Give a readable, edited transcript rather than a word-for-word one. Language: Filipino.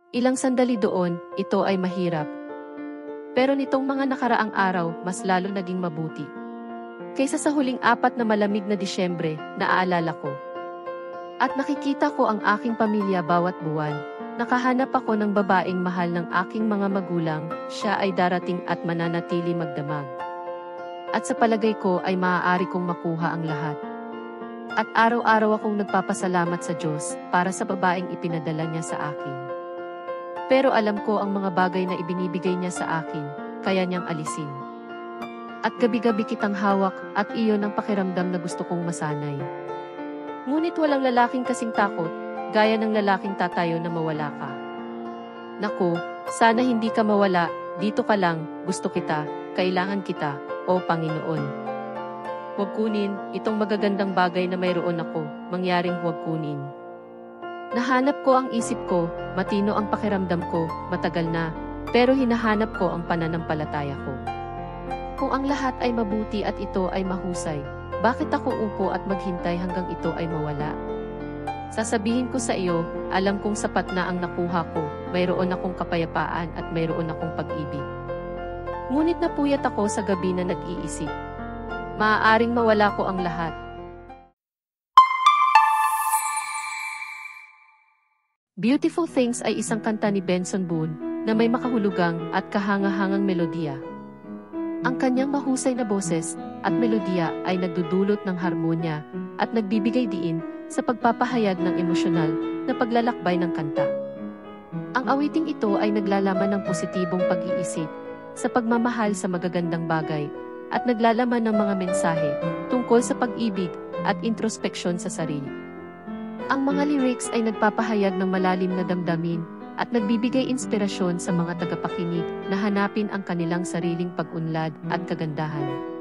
Ilang sandali doon, ito ay mahirap. Pero nitong mga nakaraang araw, mas lalo naging mabuti. Kaysa sa huling 4 na malamig na Disyembre, naaalala ko. At nakikita ko ang aking pamilya bawat buwan. Nakahanap ako ng babaeng mahal ng aking mga magulang, siya ay darating at mananatili magdamag. At sa palagay ko ay maaari kong makuha ang lahat. At araw-araw akong nagpapasalamat sa Diyos para sa babaeng ipinadala niya sa akin. Pero alam ko ang mga bagay na ibinibigay niya sa akin, kaya niyang alisin. At gabi-gabi kitang hawak at iyon ang pakiramdam na gusto kong masanay. Ngunit walang lalaking kasing takot, gaya ng lalaking tatayo na mawala ka. Naku, sana hindi ka mawala, dito ka lang, gusto kita, kailangan kita, o Panginoon. Huwag kunin, itong magagandang bagay na mayroon ako, mangyaring huwag kunin. Nahanap ko ang isip ko, matino ang pakiramdam ko, matagal na, pero hinahanap ko ang pananampalataya ko. Kung ang lahat ay mabuti at ito ay mahusay, bakit ako upo at maghintay hanggang ito ay mawala? Sasabihin ko sa iyo, alam kong sapat na ang nakuha ko, mayroon akong kapayapaan at mayroon akong pag-ibig. Ngunit napuyat ako sa gabi na nag-iisip. Maaaring mawala ko ang lahat. Beautiful Things ay isang kanta ni Benson Boone na may makahulugang at kahanga-hangang melodiya. Ang kanyang mahusay na boses at melodiya ay nagdudulot ng harmonya at nagbibigay diin sa pagpapahayag ng emosyonal na paglalakbay ng kanta. Ang awiting ito ay naglalaman ng positibong pag-iisip sa pagmamahal sa magagandang bagay at naglalaman ng mga mensahe tungkol sa pag-ibig at introspeksyon sa sarili. Ang mga lyrics ay nagpapahayag ng malalim na damdamin at nagbibigay inspirasyon sa mga tagapakinig na hanapin ang kanilang sariling pag-unlad at kagandahan.